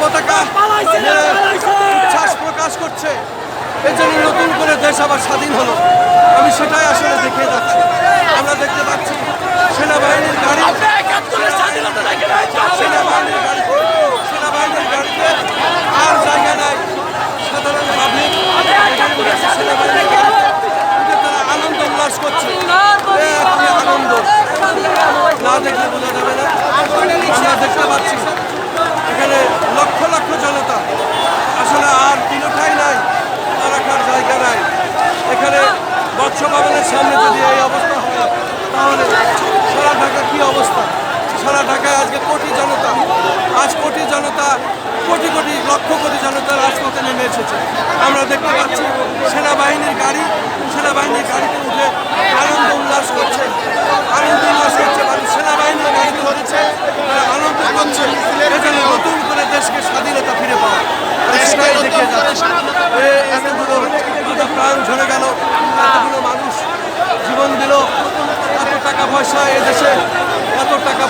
পতাকা উচ্ছ্বাস প্রকাশ করছে এজন্য নতুন করে দেশ আবার স্বাধীন হলো। আমি সেটাই আসলে দেখে যাচ্ছি। আমরা দেখতে পাচ্ছি সেনাবাহিনীর গাড়ি সেনাবাহিনীর গাড়িতে আর জায়গা নাই। সাধারণ পাবলিক সেনাবাহিনীর গাড়িতে তারা আনন্দ উল্লাস করছে। একটি আনন্দ না দেখলে বোঝা যাবে না। আমরা দেখতে পাচ্ছি এখানে লক্ষ লক্ষ জনতা। আসলে আর কিলোটাই নাই, রাখার জায়গা নাই। এখানে মৎস্য ভবনের সামনে যদি এই অবস্থা হয় তাহলে সারা ঢাকা কি অবস্থা? সারা ঢাকায় আজকে কোটি জনতা, আজ কোটি জনতা, কোটি কোটি লক্ষ কোটি জনতা রাজপথে নেমে এসেছে। আমরা দেখতে পাচ্ছি সেনাবাহিনীর গাড়িতে উঠে আনন্দ উল্লাস করছে, মানুষ সেনাবাহিনীর গাড়িতে ধরেছে, তারা আনন্দ করছে এজন্য নতুন করে দেশকে স্বাধীনতা ফিরে পাওয়া। সেটাই দেখে যাচ্ছে। এতগুলো প্রাণ ঝরে গেল, এতগুলো মানুষ জীবন দিল, এত টাকা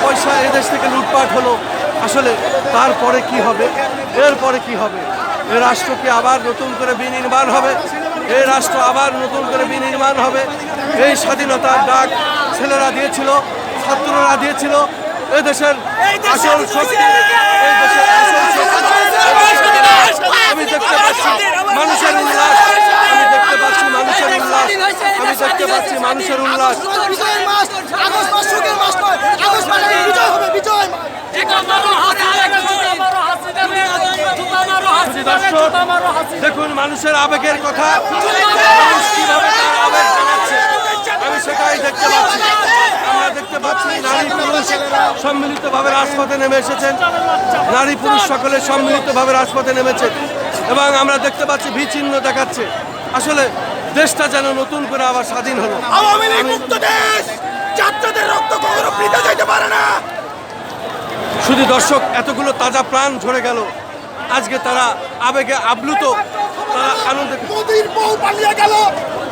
পয়সা এদেশ থেকে লুটপাট হলো। আসলে তারপরে কি হবে? এরপরে কি হবে? এ রাষ্ট্রকে আবার নতুন করে বিনির্মাণ হবে, এই রাষ্ট্র আবার নতুন করে বিনির্মাণ হবে। এই স্বাধীনতার ডাক ছেলেরা দিয়েছিল, ছাত্ররা দিয়েছিল। এদেশের আসল শক্তি, আমি দেখতে পাচ্ছি মানুষের উল্লাস, মানুষের উল্লাস। দেখুন মানুষের আবেগের কথা, মানুষ কিভাবে তার আবেগ জানাচ্ছে, আমি সেটাই দেখতে পাচ্ছি। আমরা দেখতে পাচ্ছি নারী পুরুষ সম্মিলিতভাবে রাজপথে নেমে এসেছেন, নারী পুরুষ সকলে সম্মিলিতভাবে রাজপথে নেমেছেন এবং আমরা দেখতে পাচ্ছি ভি-চিহ্ন দেখাচ্ছে। আসলে দেশটা যেন নতুন করে আবার স্বাধীন হলো। আওয়ামী লীগ মুক্ত দেশ, ছাত্রদের রক্ত কখনো বৃথা যাইতে পারে না। শুধু দর্শক, এতগুলো তাজা প্রাণ ঝরে গেল, আজকে তারা আবেগে আপ্লুত, তারা আনন্দে। মোদির বউ পালিয়ে গেল,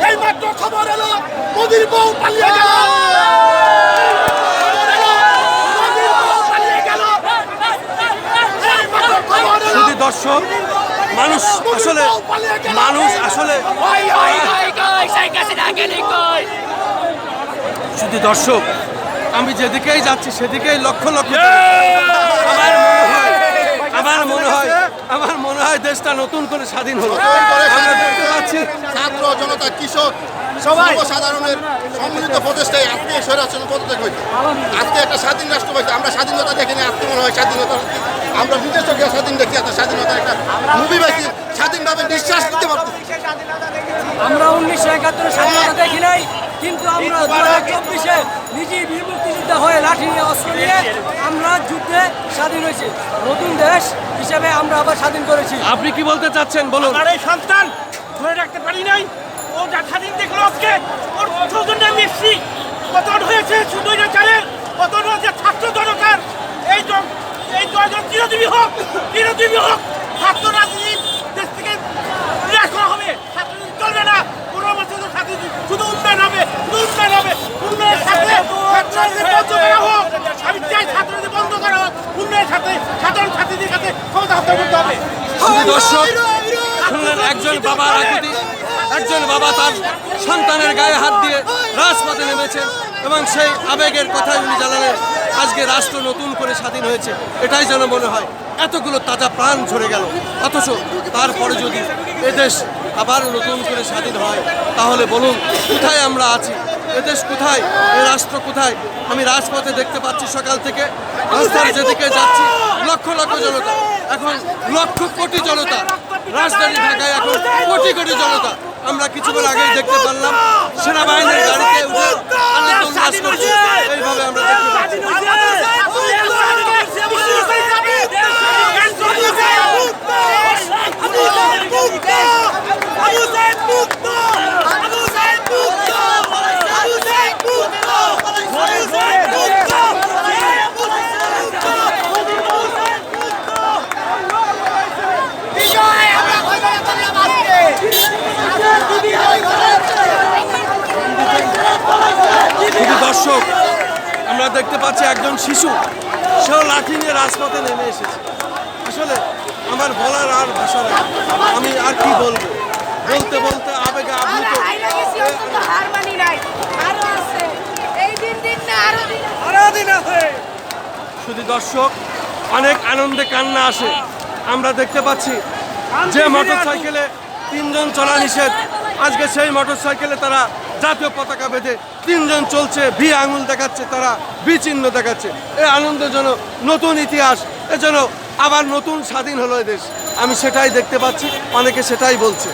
এই মাত্র খবর এলো মোদির বউ পালিয়ে গেল। শুধু দর্শক, মানুষ আসলে শুধু দর্শক, আমি যেদিকেই যাচ্ছি সেদিকেই লক্ষ লক্ষ। আমার মনে হয় দেশটা নতুন করে স্বাধীন হলো। আমরা দেখতে পাচ্ছি ছাত্র জনতা, কৃষক, সবাই সাধারণের সম্মিলিত প্রচেষ্টায় আজকে স্বৈরাচার পদত্যাগ হয়েছে। আজকে একটা স্বাধীন রাষ্ট্র হয়েছে। আমরা স্বাধীনতা দেখিনি, আজকে মনে হয় স্বাধীনতা। আমরা নিজস্ব স্বাধীন দেখি, একটা স্বাধীনতা একটা মুভি পাইছি, স্বাধীনভাবে নিঃশ্বাস দিতে পারছি। আমরা 1971 স্বাধীনতা দেখি নাই, কিন্তু আমরা 2024-এ নিজেই বীর মুক্তিযোদ্ধা হয়ে লাঠি নিয়ে অস্ত্র নিয়ে আমরা যুদ্ধে স্বাধীন হয়েছি। নতুন দেশ হিসেবে আমরা আবার স্বাধীন করেছি। আপনি কি বলতে চাচ্ছেন বলুন? আমার এই সন্তান ধরে রাখতে পারি নাই, ও যা স্বাধীন দেখলো আজকে, ওর সৌজন্যে আমি এসছি। পতন হয়েছে শুধু চালের, পতন হয়েছে ছাত্র জনতার। এই জয়জন চিরজীবী হোক, ছাত্র রাজনীতি দেশ থেকে বিরাট করা হবে। ছাত্রনীতি চলবে না, কোনো বছর ছাত্রনীতি শুধু উন্নয়ন হবে, উন্নয়নের সাথে ছাত্রনীতি বন্ধ করা হোক। আমি চাই ছাত্রনীতি বন্ধ করা হোক, উন্নয়নের সাথে সাধারণ ছাত্রীদের সাথে ক্ষমতা হত্যা করতে হবে। দর্শক শুনলেন একজন বাবার আকুতি, একজন বাবা তার সন্তানের গায়ে হাত দিয়ে রাজপথে নেমেছেন এবং সেই আবেগের কথাই উনি জানালেন। আজকে রাষ্ট্র নতুন করে স্বাধীন হয়েছে, এটাই যেন মনে হয়। এতগুলো তাজা প্রাণ ঝরে গেল, অথচ তারপরে যদি এদেশ আবার নতুন করে স্বাধীন হয় তাহলে বলুন কোথায় আমরা আছি? এদেশ কোথায়? এ রাষ্ট্র কোথায়? আমি রাজপথে দেখতে পাচ্ছি সকাল থেকে, রাস্তার যেদিকে যাচ্ছি লক্ষ লক্ষ জনতা, এখন লক্ষ কোটি জনতা। রাজধানী ঢাকায় এখন কোটি কোটি জনতা। আমরা কিছুক্ষণ আগেই দেখতে পারলাম সেনাবাহিনীর গাড়িতে উঠে আনন্দ উল্লাস করছে। এইভাবে আমরা দেখতে পাচ্ছি। দর্শক, আমরা দেখতে পাচ্ছি একজন শিশু, সেও লাঠি নিয়ে রাজপথে নেমে এসেছে। আসলে আমার বলার আর ভাষা নেই। আমি আর কি বলবো, বলতে বলতে আবেগে আপ্লুত। হার মানি নাই, আরো আছে, এই দিন দিন না আরো দিন আছে। শুধু দর্শক, অনেক আনন্দে কান্না আসে। আমরা দেখতে পাচ্ছি যে মোটরসাইকেলে 3 জন চলা নিষেধ, আজকে সেই মোটরসাইকেলে তারা জাতীয় পতাকা বেঁধে 3 জন চলছে, ভি আঙুল দেখাচ্ছে, তারা ভি চিহ্ন দেখাচ্ছে। এই আনন্দের জন্য নতুন ইতিহাস, এজন্য আবার নতুন স্বাধীন হলো এই দেশ। আমি সেটাই দেখতে পাচ্ছি, অনেকে সেটাই বলছে।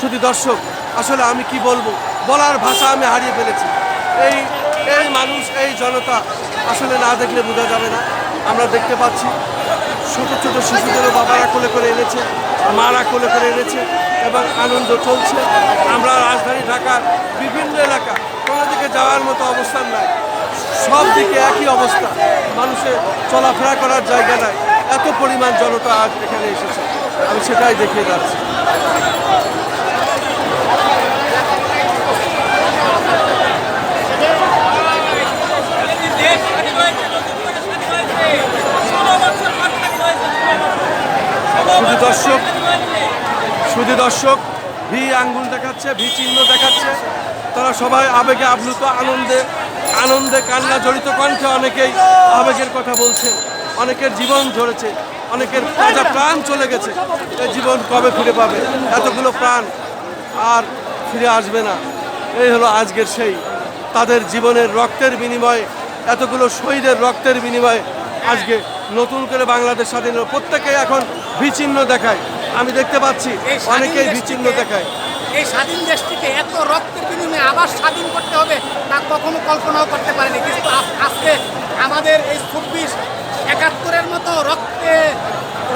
শুধু দর্শক, আসলে আমি কি বলবো, বলার ভাষা আমি হারিয়ে ফেলেছি। এই এই মানুষ, এই জনতা আসলে না দেখলে বোঝা যাবে না। আমরা দেখতে পাচ্ছি ছোট ছোট শিশুদেরও বাবারা কোলে করে এনেছে, মারা কোলে করে এনেছে এবং আনন্দ চলছে। আমরা রাজধানী ঢাকার বিভিন্ন এলাকা, কোনো দিকে যাওয়ার মতো অবস্থান নাই, সব দিকে একই অবস্থা, মানুষের চলাফেরা করার জায়গা নাই, এত পরিমাণ জনতা আজ এখানে এসেছে। আমি সেটাই দেখিয়ে যাচ্ছি। শুধু দর্শক ভি আঙ্গুল দেখাচ্ছে, ভি চিহ্ন দেখাচ্ছে, তারা সবাই আবেগে আপ্লুত, আনন্দে কান্না জড়িত কণ্ঠে অনেকেই আবেগের কথা বলছে। অনেকের জীবন ঝরেছে, অনেকের তাজা প্রাণ চলে গেছে। এই জীবন কবে ফিরে পাবে? এতগুলো প্রাণ আর ফিরে আসবে না। এই হলো আজকের সেই, তাদের জীবনের রক্তের বিনিময়ে, এতগুলো শহীদের রক্তের বিনিময়ে আজকে নতুন করে বাংলাদেশ স্বাধীন হলো। প্রত্যেকেই এখন বিচিহ্ন দেখায়, আমি দেখতে পাচ্ছি অনেকেই বিচিহ্ন দেখায়। এই স্বাধীন দেশটিকে এত রক্তের বিনিময়ে আবার স্বাধীন করতে হবে তা কখনো কল্পনাও করতে পারেনি। কিন্তু আজকে আমাদের এই 26-71-এর মতো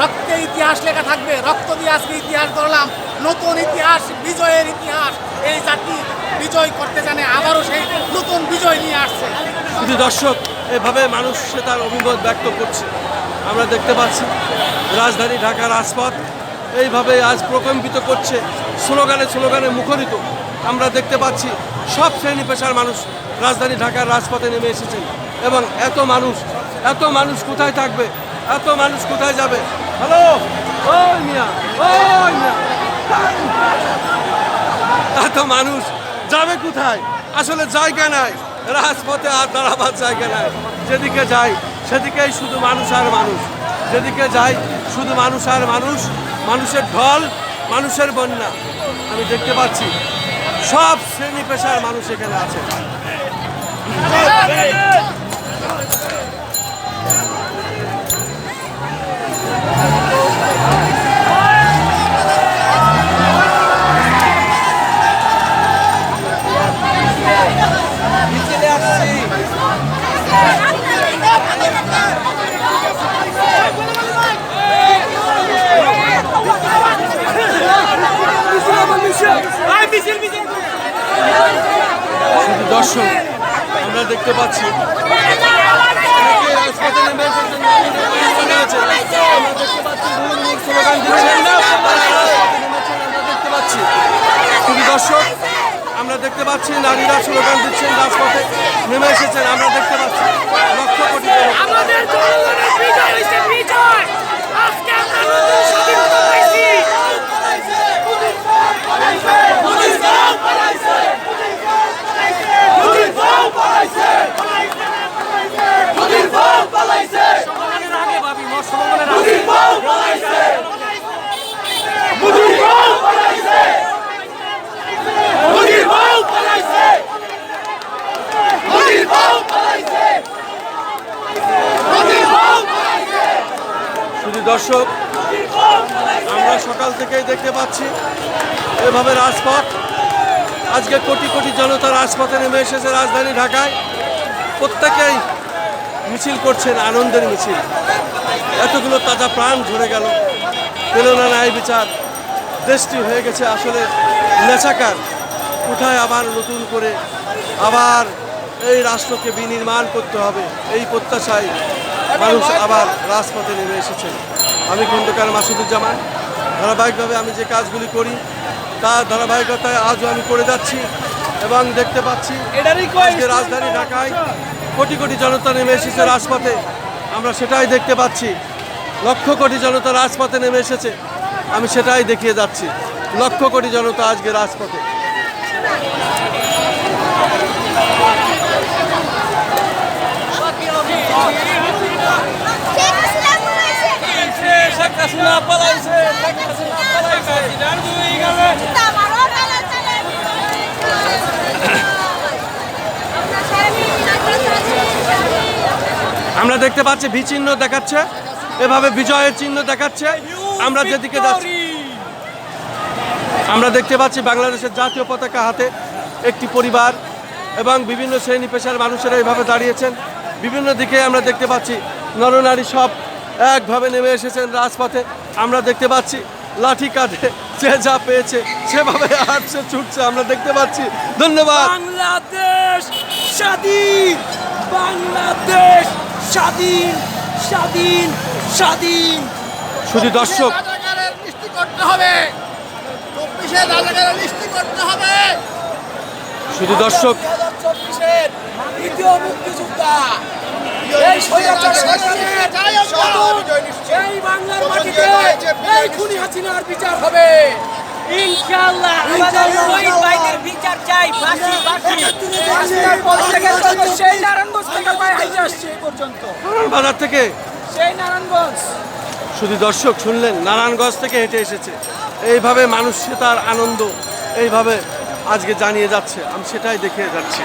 রক্তে ইতিহাস লেখা থাকবে। রক্ত দিয়ে আজকে ইতিহাস গড়লাম, নতুন ইতিহাস, বিজয়ের ইতিহাস। এই জাতি বিজয় করতে জানে, আবারও সেই নতুন বিজয় নিয়ে আসছে। শুধু দর্শক, এভাবে মানুষ সে তার অভিমত ব্যক্ত করছে। আমরা দেখতে পাচ্ছি রাজধানী ঢাকার রাজপথ এইভাবে আজ প্রকম্পিত করছে, স্লোগানে মুখরিত। আমরা দেখতে পাচ্ছি সব শ্রেণী পেশার মানুষ রাজধানী ঢাকার রাজপথে নেমে এসেছেন এবং এত মানুষ কোথায় থাকবে, এত মানুষ কোথায় যাবে? হ্যালো, ওই মিয়া, এত মানুষ যাবে কোথায়? আসলে জায়গা নাই, রাজপথে আর দাঁড়াবার জায়গা নাই। যেদিকে যাই সেদিকেই শুধু মানুষ আর মানুষ, যেদিকে যাই শুধু মানুষ আর মানুষ, মানুষের ঢল, মানুষের বন্যা। আমি দেখতে পাচ্ছি সব শ্রেণী পেশার মানুষ এখানে আছে। শুধু দর্শক, আমরা দেখতে পাচ্ছি অনেকে রাজপথে নেমে এসেছেন, আমরা দেখতে পাচ্ছি স্লোগান দিচ্ছেন, আমরা দেখতে পাচ্ছি। শুধু দর্শক, আমরা দেখতে পাচ্ছি নারীরা স্লোগান দিচ্ছেন, রাজপথে নেমে এসেছেন। আমরা দেখতে পাচ্ছি লক্ষ কোটি আমাদের জনগণের বিজয় হয়েছে, বিজয়। আজকে আমরা নতুন স্বাধীনতা পাইছি। শুধু দর্শক, আমরা সকাল থেকেই দেখতে পাচ্ছি এভাবে রাজপথ, আজকে কোটি কোটি জনতা রাজপথে নেমে এসেছে রাজধানী ঢাকায়। প্রত্যেকেই মিছিল করছেন, আনন্দের মিছিল। এতগুলো তাজা প্রাণ ঝরে গেল, পেল না ন্যায় বিচার, দেশটি হয়ে গেছে আসলে নেশাকার। কোথায় আবার নতুন করে আবার এই রাষ্ট্রকে বিনির্মাণ করতে হবে, এই প্রত্যাশায় মানুষ আবার রাজপথে নেমে এসেছেন। আমি খন্দকার মাসুদুজ্জামান, ধারাবাহিকভাবে আমি যে কাজগুলি করি তার ধারাবাহিকতায় আজও আমি করে যাচ্ছি এবং দেখতে পাচ্ছি আজকে রাজধানী ঢাকায় কোটি কোটি জনতা নেমে এসেছে রাজপথে। আমরা সেটাই দেখতে পাচ্ছি। লক্ষ কোটি জনতা রাজপথে নেমে এসেছে, আমি সেটাই দেখিয়ে যাচ্ছি। লক্ষ কোটি জনতা আজকে রাজপথে। আমরা দেখতে পাচ্ছি ভি চিহ্ন দেখাচ্ছে, এভাবে বিজয়ের চিহ্ন দেখাচ্ছে। আমরা যেদিকে যাচ্ছি আমরা দেখতে পাচ্ছি বাংলাদেশের জাতীয় পতাকা হাতে একটি পরিবার এবং বিভিন্ন শ্রেণী পেশার মানুষেরা এইভাবে দাঁড়িয়েছেন। বিভিন্ন দিকে আমরা দেখতে পাচ্ছি নরনারী সব একভাবে নেমে এসেছেন রাজপথে। আমরা দেখতে পাচ্ছি লাঠি কাঁধে যে যা পেয়েছে সেভাবে হাঁটছে, ছুটছে, আমরা দেখতে পাচ্ছি। ধন্যবাদ। বাংলাদেশ স্বাধীন, বাংলাদেশ স্বাধীন, স্বাধীন, স্বাধীন। শুধু দর্শক, রাজাকারের মিষ্টি করতে হবে, 24-এর রাজাকারের মিষ্টি করতে হবে। শুধু দর্শক, 2024-এর দ্বিতীয় মুক্তিযোদ্ধা এই স্বৈরাচার শাসনের শতক এই বাংলার মাটিতে এই খুনি হাসিনার বিচার হবে ইনশাআল্লাহ। আমাদের শহীদ ভাইদের বিচার চাই, ফাঁসি ফাঁসি। হাসিনার পর থেকে সেই নারায়ণগঞ্জ থেকে পায়ে হাইটে আসছে এই পর্যন্ত, বাজার থেকে। সেই নারায়ণগঞ্জ। শুধু দর্শক শুনলেন, নারায়ণগঞ্জ থেকে হেঁটে এসেছে। এইভাবে মানুষ তার আনন্দ এইভাবে আজকে জানিয়ে যাচ্ছে, আমি সেটাই দেখিয়ে যাচ্ছি।